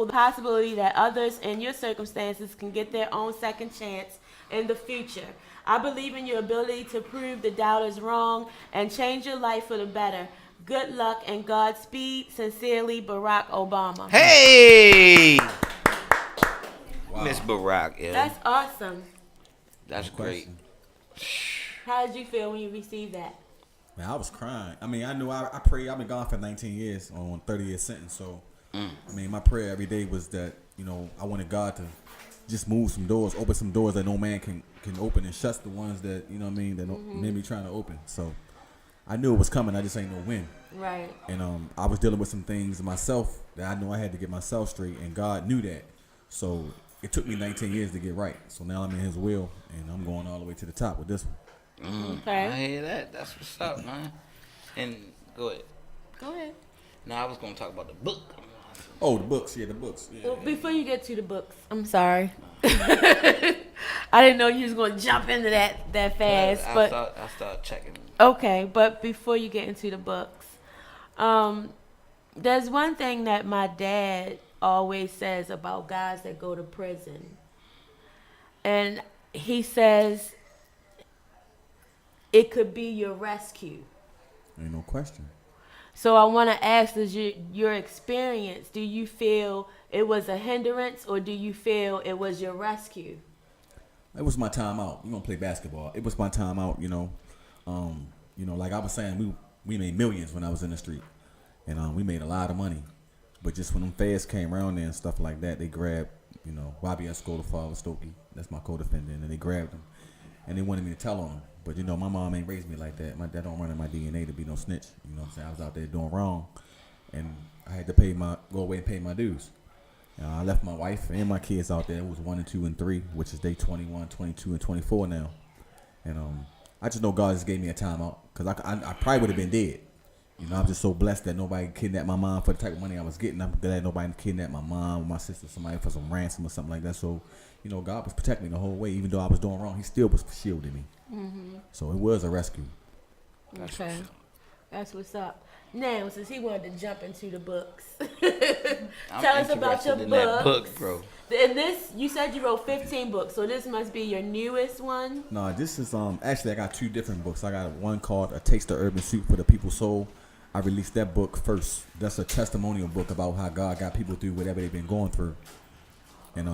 for the possibility that others in your circumstances can get their own second chance in the future. I believe in your ability to prove the doubters wrong and change your life for the better. Good luck and Godspeed. Sincerely, Barack Obama. Hey, Miss Wow. Barack, yeah, That's awesome. that's No great. question. How did you feel when you received that? Man, I was crying. I mean, I knew I prayed. I've been gone for 19 years on 30-year sentence. So, I mean, my prayer every day was that, I wanted God to just move some doors, open some doors that no man can open, and shut the ones that, that made me trying to open. So, I knew it was coming. I just ain't know when. Right. And I was dealing with some things myself that I knew I had to get myself straight, and God knew that. So, it took me 19 years to get right. So now I'm in His will, and I'm going all the way to the top with this one. Okay. I hear that. That's what's up, man. And go ahead. Go ahead. Now I was gonna talk about the book. Oh, the books. Yeah, the books. Yeah. Well, before you get to the books, I'm sorry. I didn't know you was going to jump into that fast. I But start checking. okay, but before you get into the books, there's one thing that my dad always says about guys that go to prison. And he says it could be your rescue. Ain't no question. So I want to ask, is your experience, do you feel it was a hindrance or do you feel it was your rescue? It was my time out. You gonna play basketball? It was my time out. Like I was saying, we made millions when I was in the street, and we made a lot of money. But just when them feds came around there and stuff like that, they grabbed, Bobby Escobar, father Stokey. That's my co-defendant, and they grabbed him, and they wanted me to tell on him. But my mom ain't raised me like that. My dad don't run in my DNA to be no snitch. You know what I'm saying? I was out there doing wrong, and I had to go away and pay my dues. I left my wife and my kids out there. It was 1 and 2 and 3, which is day 21, 22, and 24 now. And I just know God just gave me a timeout because I probably would have been dead. I'm just so blessed that nobody kidnapped my mom for the type of money I was getting. I'm glad nobody kidnapped my mom or my sister, somebody for some ransom or something like that. So, God was protecting me the whole way. Even though I was doing wrong, He still was shielding me. Mm-hmm. So it was a rescue. Okay. That's what's up. Now, since he wanted to jump into the books, I'm tell us about your interested in that books. book, bro. And this, you said you wrote 15 books, so this must be your newest one? No, this is actually I got 2 different books. I got one called A Taste of Urban Soup for the People's Soul. I released that book first. That's a testimonial book about how God got people through whatever they've been going through. And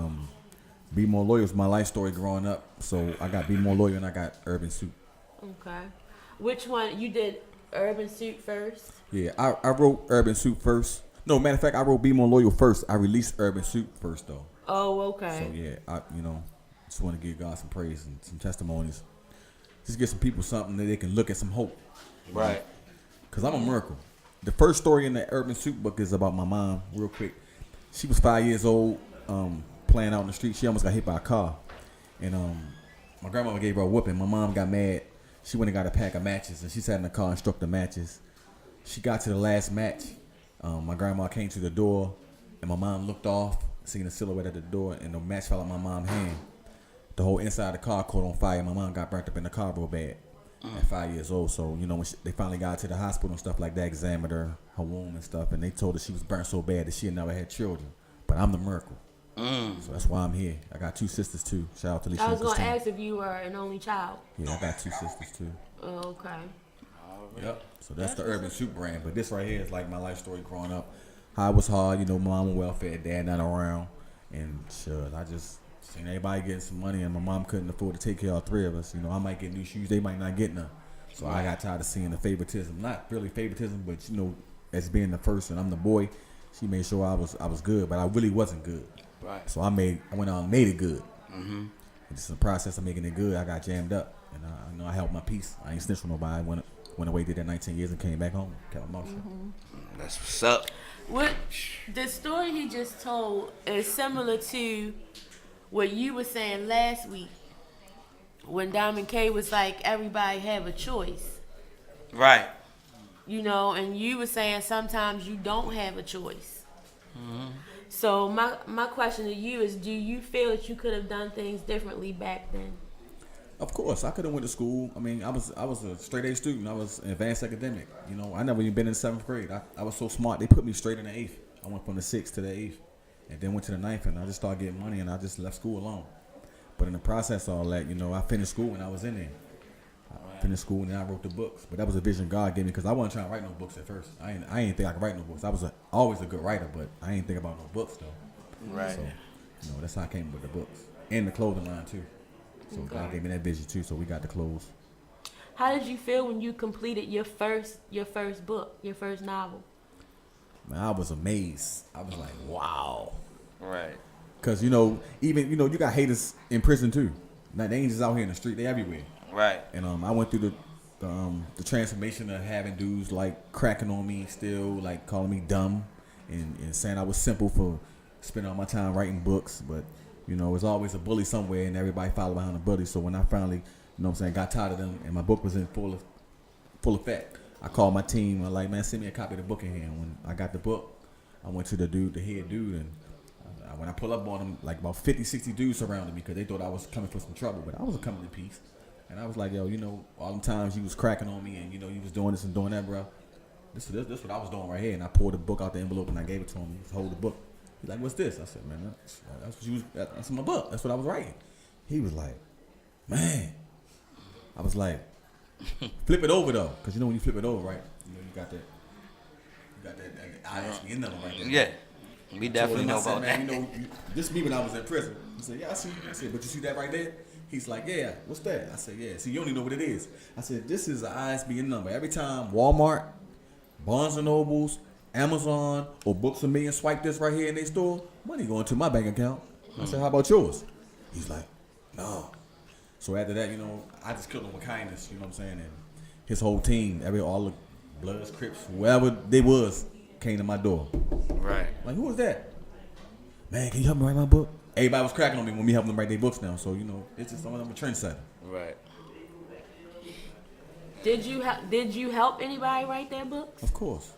Be More Loyal is my life story growing up. So I got Be More Loyal and I got Urban Soup. Okay. Which one? You did Urban Soup first? Yeah, I wrote Urban Soup first. No, matter of fact, I wrote Be More Loyal first. I released Urban Soup first, though. Oh, okay. So yeah, I just want to give God some praise and some testimonies. Just get some people something that they can look at some hope. Right. Cause I'm a miracle. The first story in the Urban Soup book is about my mom. Real quick, she was 5 years old, playing out in the street. She almost got hit by a car, and my grandmother gave her a whooping. My mom got mad. She went and got a pack of matches, and she sat in the car and struck the matches. She got to the last match. My grandma came to the door, and my mom looked off, seeing the silhouette at the door, and the match fell out my mom's hand. The whole inside of the car caught on fire. My mom got burnt up in the car real bad at 5 years old. So, when they finally got to the hospital and stuff like that, examined her womb and stuff, and they told her she was burnt so bad that she had never had children. But I'm the miracle. So that's why I'm here. I got 2 sisters, too. Shout out to Lisa. I was going to ask if you were an only child. Yeah, I got 2 sisters, too. Oh, okay. Yep. So that's the Urban Soup brand. But this right here is like my life story growing up. How it was hard, mom on welfare, dad not around. And sure, I just seen everybody getting some money, and my mom couldn't afford to take care of all 3 of us. I might get new shoes, they might not get none. So I got tired of seeing the favoritism. Not really favoritism, but as being the first and I'm the boy, she made sure I was good, but I really wasn't good. Right. So I went out and made it good. Mm-hmm. And just in the process of making it good, I got jammed up, and I held my peace. I ain't snitched on nobody. Went away, did that 19 years, and came back home. Kept my mouth shut. That's what's up. What the story he just told is similar to what you were saying last week when Diamond K was like, everybody have a choice. Right. And you were saying sometimes you don't have a choice. Mm-hmm. So my question to you is, do you feel that you could have done things differently back then? Of course, I could have went to school. I mean, I was a straight A student. I was advanced academic. I never even been in 7th grade. I was so smart. They put me straight in the 8th. I went from the 6th to the 8th. and then went to the ninth, and I just started getting money, and I just left school alone. But in the process of all that, you know, I finished school when I was in there. I finished school and then I wrote the books. But that was a vision God gave me because I wasn't trying to write no books at first. I ain't think I could write no books. I was always a good writer, but I ain't think about no books though. Right. So, you know, that's how I came with the books and the clothing line too. So God gave me that vision too. So we got the clothes. How did you feel when you completed your first book, your first novel? Man, I was amazed. I was like, wow. Right. Cause you know, even you got haters in prison too. Now they ain't just out here in the street; they everywhere. Right. And I went through the transformation of having dudes like cracking on me, still like calling me dumb, and saying I was simple for spending all my time writing books. But you know, there's always a bully somewhere, and everybody follow behind the bully. So when I finally, you know what I'm saying, got tired of them, and my book was in full effect, I called my team. I'm like, man, send me a copy of the book in here. And when I got the book, I went to the head dude, and when I pull up on them, like about 50, 60 dudes surrounded me because they thought I was coming for some trouble, but I wasn't coming in peace. And I was like, yo, you know, all them times you was cracking on me and, you know, you was doing this and doing that, bro. This what I was doing right here. And I pulled the book out the envelope and I gave it to him. He was holding the book. He's like, what's this? I said, man, that's my book. That's what I was writing. He was like, man. I was like, flip it over, though. Because, you know, when you flip it over, right, you know, you got that ISBN number right there. Yeah. We definitely know about that. Man, you know, this is me when I was in prison. He said, yeah, I see. I said, but you see that right there? He's like, yeah, what's that? I said, yeah. See, you don't even know what it is. I said, this is an ISBN number. Every time Walmart, Barnes & Nobles, Amazon, or Books A Million swipe this right here in their store, money going to my bank account. I said, how about yours? He's like, no. So after that, you know, I just killed him with kindness, you know what I'm saying? And his whole team, all the Bloods, Crips, whoever they was, came to my door. Right. Like, who was that? Man, can you help me write my book? Everybody was cracking on me when we helping them write their books now. So, you know, it's just some of them a trendsetter. Right. Did you help anybody write their books? Of course.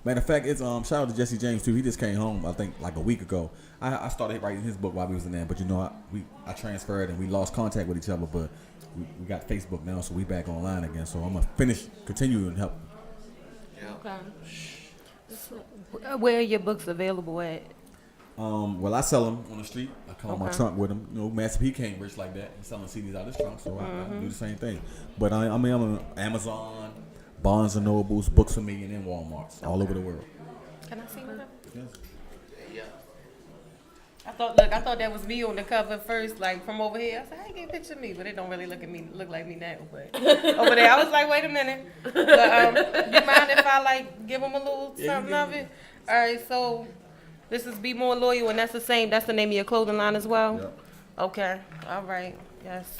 Matter of fact, it's shout out to Jesse James too. He just came home, I think, like a week ago. I started writing his book while we was in there, but you know, I transferred and we lost contact with each other. But we got Facebook now, so we back online again. So I'm gonna continue and help. Okay. Where are your books available at? Well, I sell them on the street. I call my Okay. trunk with them. You know, Master P came rich like that. He's selling CDs out of his trunk, so I do the same thing. But I'm on Amazon, Barnes and Nobles, Books A Million, and Walmarts all over the world. Can I see one? Yes. I thought that was me on the cover first, like from over here. I said, I ain't get a picture of me, but it don't really look like me now. But over there, I was like, wait a minute. But you mind if I like give them a little something of it? All right, so this is Be More Loyal, and that's the name of your clothing line as well. Yep. Okay, all right, yes,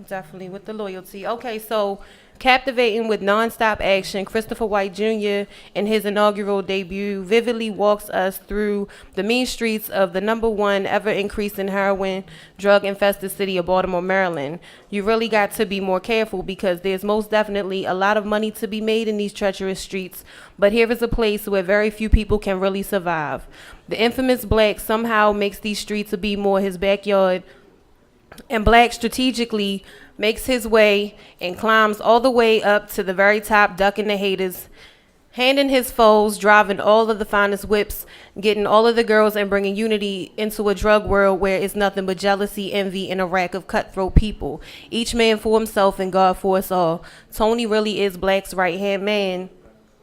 definitely with the loyalty. Okay, so captivating with nonstop action, Christopher White Jr. in his inaugural debut vividly walks us through the mean streets of the #1 ever increasing heroin drug infested city of Baltimore, Maryland. You really got to be more careful because there's most definitely a lot of money to be made in these treacherous streets, but here is a place where very few people can really survive. The infamous Black somehow makes these streets of Be More his backyard, and Black strategically makes his way and climbs all the way up to the very top, ducking the haters, handing his foes, driving all of the finest whips, getting all of the girls, and bringing unity into a drug world where it's nothing but jealousy, envy, and a rack of cutthroat people. Each man for himself and God for us all. Tony really is Black's right-hand man.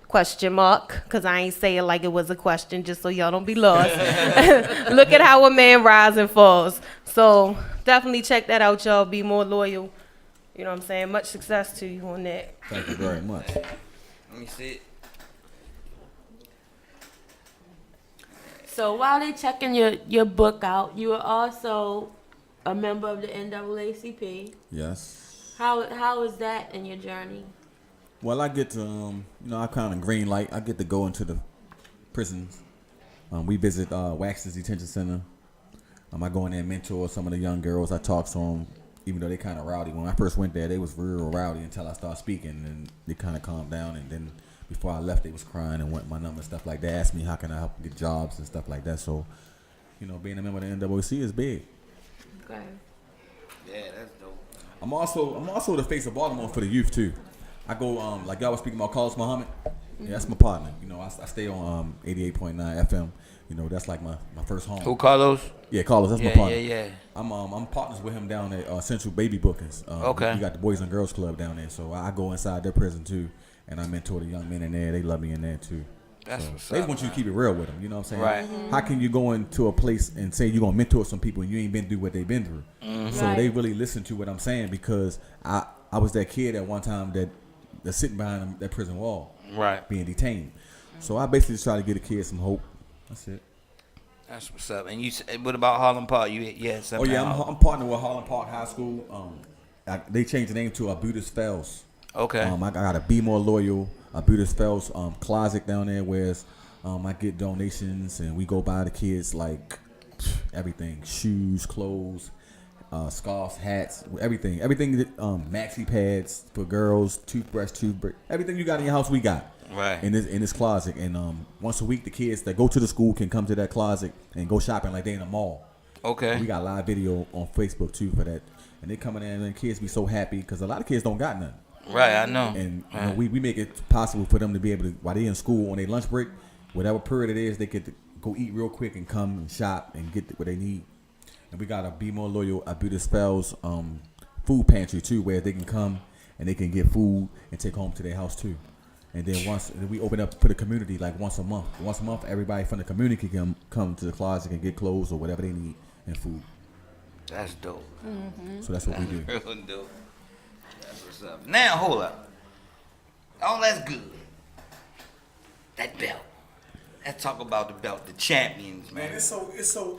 Question mark, because I ain't say it like it was a question, just so y'all don't be lost. Look at how a man rises and falls. So definitely check that out, y'all. Be More Loyal. You know what I'm saying? Much success to you on that. Thank you very much. Let me see it. So while they checking your book out, you are also a member of the NAACP. Yes. How is that in your journey? Well, I get to, I kind of green light. I get to go into the prisons. We visit Wax's Detention Center. I go in there and mentor some of the young girls. I talk to them, even though they kind of rowdy. When I first went there, they was real rowdy until I started speaking, and they kind of calmed down. And then before I left, they was crying and want my number and stuff like that. Asked me how can I help them get jobs and stuff like that. So, being a member of the NAACP is big. Okay. Yeah, that's dope. I'm also the face of Baltimore for the youth too. I go like y'all was speaking about Carlos Muhammad. Yeah, that's my partner. You know, I stay on 88.9 FM. You know, that's like my first home. Who, Carlos? Yeah, Carlos, that's my Yeah, partner. yeah. I'm partners with him down at Central Baby Bookings. Okay. We got the Boys and Girls Club down there, so I go inside their prison too, and I mentor the young men in there. They love me in there too. That's So what's they up, want you man. to keep it real with them. You know what I'm saying? Right. How can you go into a place and say you're gonna mentor some people and you ain't been through what they've been through? So Right. they really listen to what I'm saying because I was that kid at one time that's sitting behind that prison wall, Right. being detained. So I basically just try to get a kid some hope. That's it. That's what's up. And you said, what about Harlem Park? You had Oh something. yeah, I'm partnered with Harlem Park High School. They changed the name to Abutis Fells. Okay. I got a Be More Loyal Abutis Fells closet down there where I get donations and we go buy the kids like everything: shoes, clothes, scarves, hats, everything. That, maxi pads for girls, toothbrush, everything you got in your house, we got. Right. In this closet, and once a week the kids that go to the school can come to that closet and go shopping like they in a mall. Okay. We got live video on Facebook too for that, and they coming in and kids be so happy because a lot of kids don't got nothing, Right, I know. and you know, Right. we make it possible for them to be able to while they in school on their lunch break, whatever period it is, they could go eat real quick and come and shop and get what they need. And we got a Be More Loyal Abutis Fells food pantry too, where they can come and they can get food and take home to their house too. And then we open up for the community like once a month. Once a month, everybody from the community can come to the closet and get clothes or whatever they need and food. That's dope. So that's what we do. Real dope. That's what's up. Now, hold up. All that's good. That belt. Let's talk about the belt, the champions, man. Man, it's so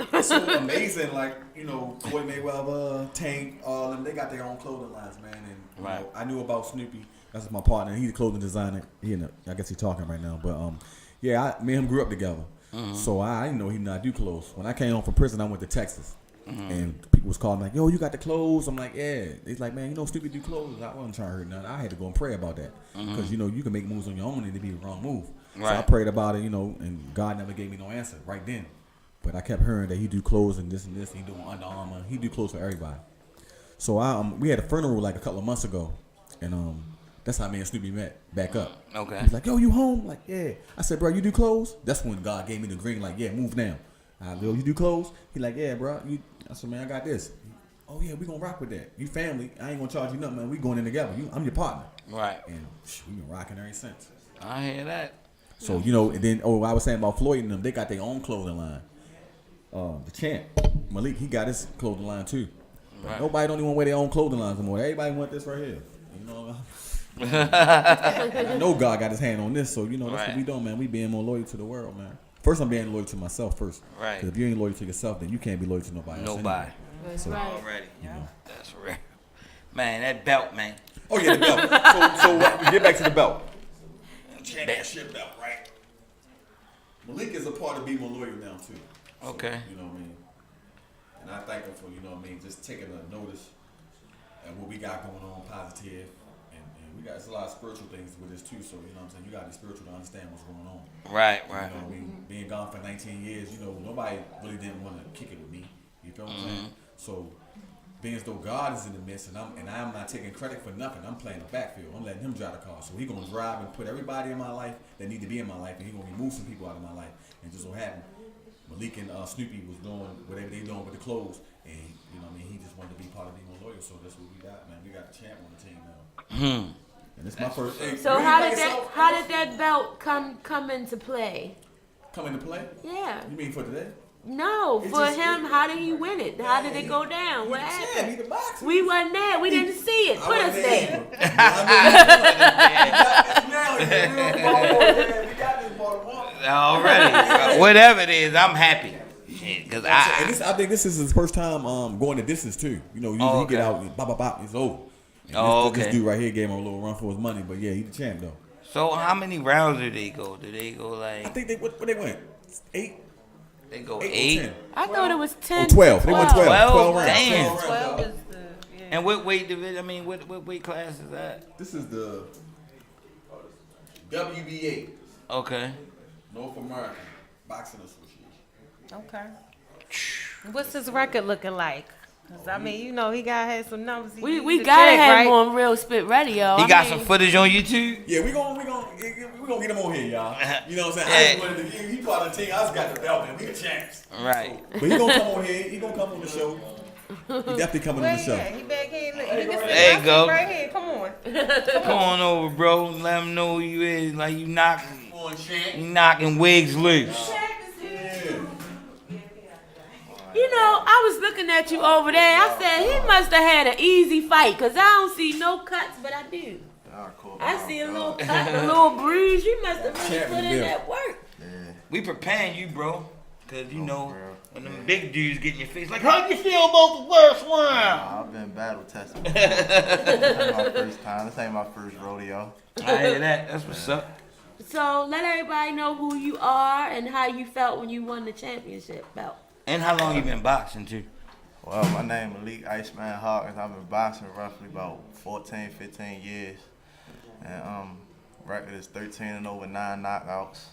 amazing. Like, you know, Floyd Mayweather, Tank, all them, they got their own clothing lines, man. And you Right. know, I knew about Snoopy. That's my partner. He's a clothing designer. I guess he's talking right now. But yeah, me and him grew up together. So I didn't know he did not do clothes. When I came home from prison, I went to Texas. And people was calling like, yo, you got the clothes? I'm like, yeah. He's like, man, you know Snoopy do clothes. I wasn't trying to hurt nothing. I had to go and pray about that. Because, you know, you can make moves on your own and it'd be the wrong move. So I Right. prayed about it, you know, and God never gave me no answer right then. But I kept hearing that he do clothes and this. He doing Under Armour. He do clothes for everybody. So we had a funeral like a couple of months ago. And that's how me and Snoopy met back up. Okay. He was like, yo, you home? I'm like, yeah. I said, bro, you do clothes? That's when God gave me the green, like, yeah, move now. Yo, you do clothes? He like, yeah, bro. I said, man, I got this. Oh, yeah, we gonna rock with that. You family. I ain't gonna charge you nothing, man. We going in together. I'm your partner. Right. And we been rocking ever since. I hear that. So, you know, and then, I was saying about Floyd and them, they got their own clothing line. The champ, Malik, he got his clothing line too. Right. Nobody don't even want to wear their own clothing lines anymore. Everybody want this right here. You know, I know God got his hand on this, so, you know, that's Right. what we doing, man. We being more loyal to the world, man. First, I'm being loyal to myself first. Right. Because if you ain't loyal to yourself, then you can't be loyal to nobody else. Nobody. anyway. That's So- right. Already. That's real. Man, that belt, man. Oh, yeah, the belt. so get back to the belt. Championship belt, right? Malik is a part of Be More Loyal now, too. So, Okay. You know what I mean? And I thank him for, you know what I mean, just taking a notice and what we got going on, positive. And we got, it's a lot of spiritual things with this, too. So, you know what I'm saying? You got to be spiritual to understand what's going on. Right, You right. know, being gone for 19 years, you know, nobody really didn't want to kick it with me. You feel what I'm saying? So, being as though God is in the midst, and I'm not taking credit for nothing. I'm playing the backfield. I'm letting him drive the car. So he gonna drive and put everybody in my life that need to be in my life, and he gonna remove some people out of my life. And just so happened, Malik and Snoopy was doing whatever they doing with the clothes, and you know what I mean. He just wanted to be part of Be More Loyal, so that's what we got, man. We got the champ on the team now. And it's my first. Hey, So you how like did yourself? how did that belt come into play? come into play? Yeah. You mean for today? No, It for just- him, how did he win it? How did it go down? What He the champ, happened? he the boxer. We wasn't there. We didn't see it. Put us there. Already. Whatever it is, I'm happy. Shit, cause I think this is his first time going the distance too. You know, usually he get okay. out, and bop, bop, bop, it's over. And Oh, this okay. dude right here gave him a little run for his money, but yeah, he the champ though. So how many rounds did they go? Did they go I like think they what they went 8, they go 8 eight? or 10. I thought it was 10. 12. They went 12. 12 rounds. Damn. 12 12 rounds. is the, yeah. And what weight division? I mean, what weight class is that? This is the WBA, Okay. North American Boxing Association. Okay. What's his record looking like? 'Cause, I mean, you know, he gotta have some numbers. We to gotta check, have right? him on Real Spit Radio. He I got mean, some footage on YouTube. Yeah, we gonna get him on here, y'all. You know what I'm saying? Yeah. I just wanted to, he part of the team. I just got the belt, man. We the champs. Right. But he gonna come on here. He gonna come on the show. He definitely coming on Where the he show. at? He back here. Look, you can sit There you right go. right here. Come on. Come on over, bro. Let him know who you is. Like you knocking, On champ. you knocking wigs loose. You know, I was looking at you over there. I said he must have had an easy fight, cause I don't see no cuts, but I do. I see a little cut, a little bruise. You must have really put in that work. We preparing you, bro. Cause you know when them big dudes get in your face, like how you feel about the first round? I've been battle tested before. This ain't my first time. This ain't my first rodeo. I hear that. That's what's up. So let everybody know who you are and how you felt when you won the championship belt. And how long you been boxing too? Well, my name is Malik Iceman Hawkins. I've been boxing roughly about 14, 15 years. And record is 13 and over 9 knockouts.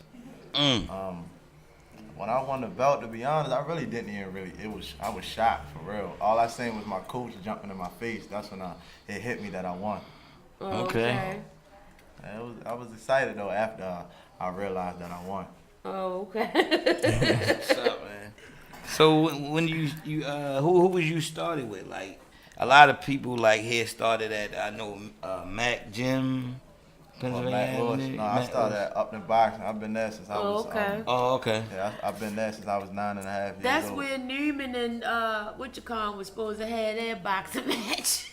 When I won the belt, to be honest, I really didn't even I was shocked for real. All I seen was my coach jumping in my face. That's when it hit me that I won. Okay. And I was excited though after I realized that I won. Oh, okay. What's up, man? So when you who was you started with? Like a lot of people like here started at I know Mac Gym, Pennsylvania. Matt Lewis. Avenue, No, I Mac started Lewis. at Upton Boxing. I've been there since I was. Okay. Oh, okay. Yeah, I've been there since I was 9.5 years That's old. where Newman and was supposed to have their boxing match.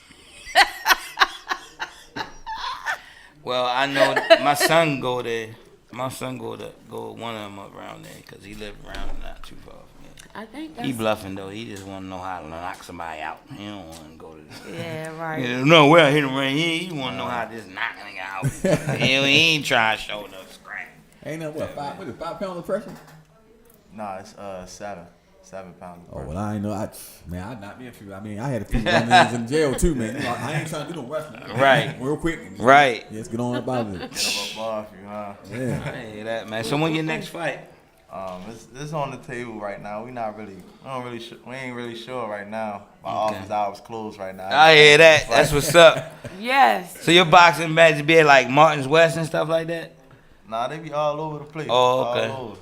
Well, I know my son go there. My son go one of them up around there because he live around not too far from me. I think He that's bluffing though. He just want to know how to knock somebody out. He don't want to go to. yeah, right. Yeah, no, well, hit him right here. He want to know how to just knock a nigga out. he ain't trying to show no scrap. Ain't that what? 5 pounds of pressure? Nah, it's 7 pounds. Oh well, I ain't know. I knocked me a few. I mean, I had a few run-ins in jail too, man. You know, I ain't trying to do no wrestling. Right. Real quick. Right. Let's get on about it. Get up above you, huh? Yeah. Hey, that man. So when your next fight? It's on the table right now. We ain't really sure right now. My Okay. office hours closed right now. I hear that. That's what's up. Yes. So your boxing matches be at like Martin's West and stuff like that? Nah, they be all over the place. Oh, okay. All over.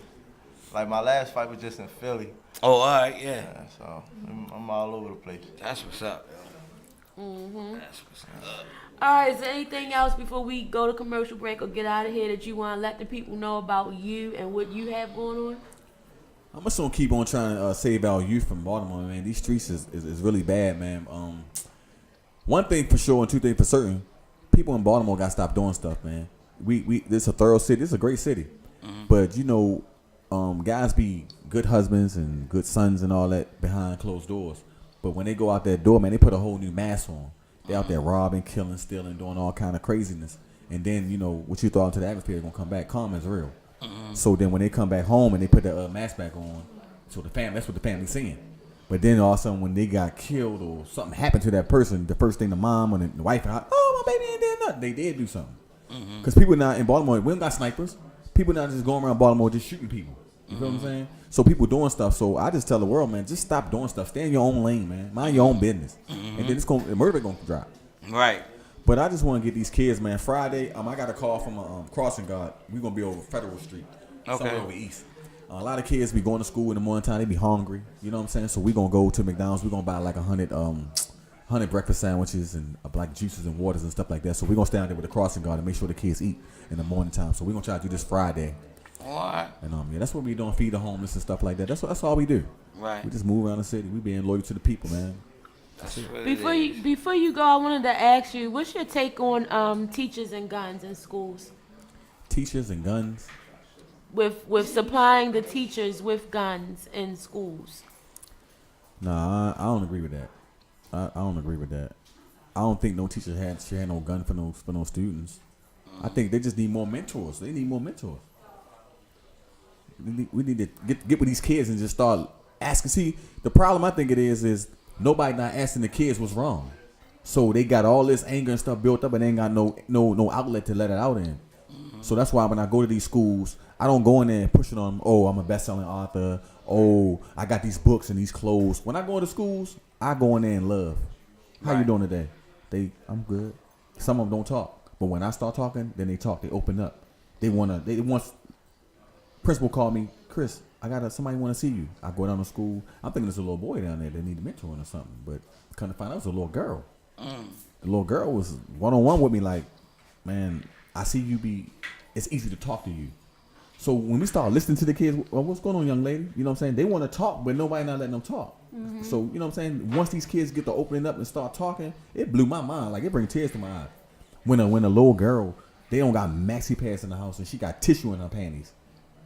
Like my last fight was just in Philly. Oh, all right, yeah. Yeah, so I'm all over the place. That's what's up. That's what's up. All right. Is there anything else before we go to commercial break or get out of here that you want to let the people know about you and what you have going on? I'm just gonna keep on trying to save our youth from Baltimore, man. These streets is really bad, man. One thing for sure and two things for certain, people in Baltimore gotta stop doing stuff, man. This is a thorough city. This is a great city, but you know, guys be good husbands and good sons and all that behind closed doors. But when they go out that door, man, they put a whole new mask on. They out there robbing, killing, stealing, doing all kind of craziness. And then you know what you throw into the atmosphere, they're gonna come back. Karma is real. So then when they come back home and they put the mask back on, so that's what the family's seeing. But then all of a sudden when they got killed or something happened to that person, the first thing the mom or the wife, oh my baby ain't did nothing. They did do something. Because people not in Baltimore, we don't got snipers. People not just going around Baltimore just shooting people. You feel what I'm saying? So people doing stuff. So I just tell the world, man, just stop doing stuff. Stay in your own lane, man. Mind your own business. And then the murder gonna drop. Right. But I just want to get these kids, man. Friday, I got a call from a crossing guard. We're going to be over Federal Street. Somewhere over east. A lot of kids be going to school in the morning time. They be hungry. You know what I'm saying? So we're going to go to McDonald's. We're going to buy like 100 breakfast sandwiches and like juices and waters and stuff like that. So we're going to stay out there with the crossing guard and make sure the kids eat in the morning time. So we're going to try to do this Friday. All right. And yeah, that's what we doing, feed the homeless and stuff like that. That's all we do. Right. We just move around the city. We being loyal to the people, man. That's what it Before is. you go, I wanted to ask you, what's your take on teachers and guns in schools? Teachers and guns. With supplying the teachers with guns in schools. Nah, I don't agree with that. I don't agree with that. I don't think no teacher should have no gun for no students. I think they just need more mentors. They need more mentors. We need to get with these kids and just start asking. See, the problem I think it is nobody not asking the kids what's wrong. So they got all this anger and stuff built up and they ain't got no outlet to let it out in. So that's why when I go to these schools, I don't go in there and pushing on them, oh, I'm a best-selling author, oh, I got these books and these clothes. When I go into schools, I go in there and love. How you Right. doing today? I'm good. Some of them don't talk, but when I start talking, then they talk. They open up. They want. Principal called me, Chris. Somebody want to see you. I go down to school. I'm thinking there's a little boy down there that need mentoring or something, but kind of find out it was a little girl. The little girl was one-on-one with me, like, man, I see you be. It's easy to talk to you. So when we start listening to the kids, well, what's going on, young lady? You know what I'm saying? They want to talk, but nobody not letting them talk. So, you know what I'm saying? Once these kids get to opening up and start talking, it blew my mind. Like, it brings tears to my eyes. When a little girl, they don't got maxi pads in the house and she got tissue in her panties.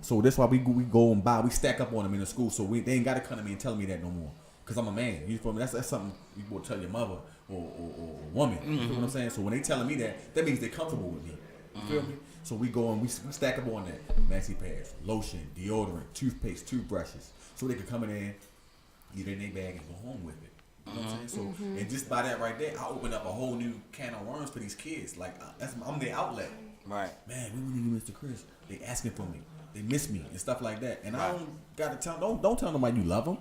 So that's why we go and buy. We stack up on them in the school, so they ain't got to come to me and tell me that no more. Cause I'm a man. You feel me? That's something you will tell your mother or a woman. You feel what I'm saying? So when they telling me that means they're comfortable with me. You feel me? So we go and we stack up on that. Maxi pads, lotion, deodorant, toothpaste, toothbrushes. So they can come in there, get in their bag and go home with it. You know what I'm saying? So and just by that right there, I open up a whole new can of worms for these kids. Like I'm their outlet. Right. Man, we need you, Mr. Chris. They asking for me. They miss me and stuff like that. And I don't gotta don't tell nobody you love them.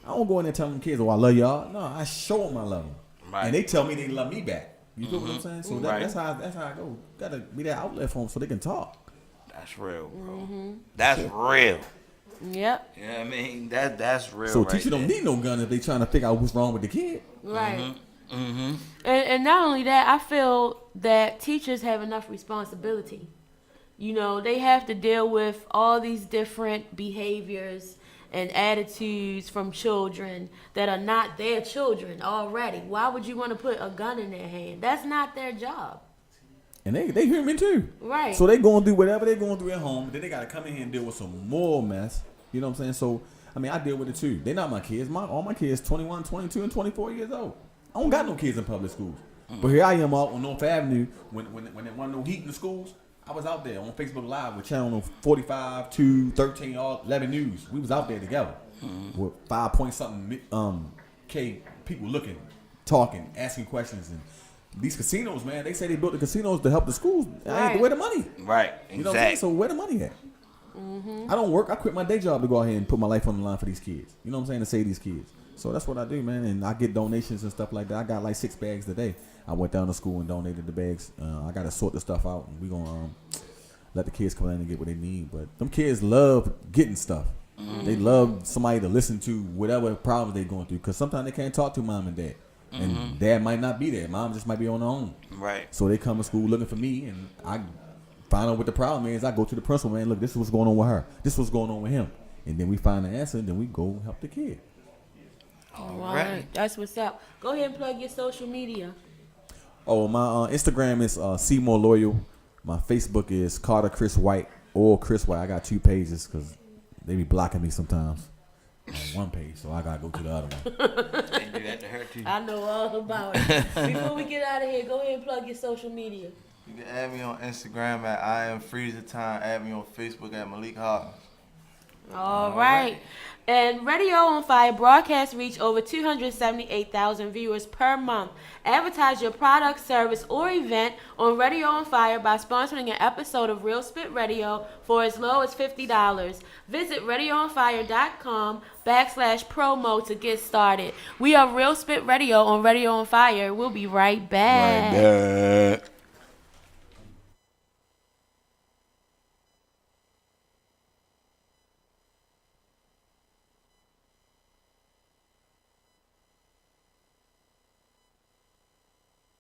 I don't go in there telling them kids, oh, I love y'all. No, I show them I love them. Right. And they tell me they love me back. You feel what I'm saying? So that's how I go. Gotta be that outlet for them so they can talk. That's real, bro. That's real. Yep. You know what I mean? That's real. So right teacher don't there. need no gun if they trying to figure out what's wrong with the kid. Right. And not only that, I feel that teachers have enough responsibility. You know, they have to deal with all these different behaviors and attitudes from children that are not their children already. Why would you want to put a gun in their hand? That's not their job. And they human too. Right. So they going through whatever they going through at home. Then they got to come in here and deal with some more mess. You know what I'm saying? So, I mean, I deal with it too. They're not my kids. All my kids 21, 22, and 24 years old. I don't got no kids in public schools. But here I am out on North Avenue when there wasn't no heat in the schools. I was out there on Facebook Live with channel 45, 2, 13, all 11 News. We was out there together with 5 point something K people looking, talking, asking questions. And these casinos, man, they say they built the casinos to help the schools. Right. Where the money? Right. You know what I'm saying? Exactly. So where the money at? I don't work. I quit my day job to go ahead and put my life on the line for these kids. You know what I'm saying? To save these kids. So that's what I do, man. And I get donations and stuff like that. I got like 6 bags today. I went down to school and donated the bags. I got to sort the stuff out. And we're going to let the kids come in and get what they need. But them kids love getting stuff. They love somebody to listen to whatever problems they're going through. Because sometimes they can't talk to mom and dad. And dad might not be there. Mom just might be on her own. Right. So they come to school looking for me. And I find out what the problem is. I go to the principal, man. Look, this is what's going on with her. This is what's going on with him. And then we find the answer. And then we go help the kid. All right. That's what's up. Go ahead and plug your social media. Oh, my Instagram is Seymour Loyal. My Facebook is Carter Chris White or Chris White. I got 2 pages because they be blocking me sometimes on one page, so I gotta go to the other one. They do that to her too. I know all about it. Before we get out of here, go ahead and plug your social media. You can add me on Instagram at I am Freezer Time. Add me on Facebook at Malik Hawkins. All right. And Radio on Fire broadcasts reach over 278,000 viewers per month. Advertise your product, service, or event on Radio on Fire by sponsoring an episode of Real Spit Radio for as low as $50. Visit radioonfire.com/promo to get started. We are Real Spit Radio on Radio on Fire. We'll be right back. Right back.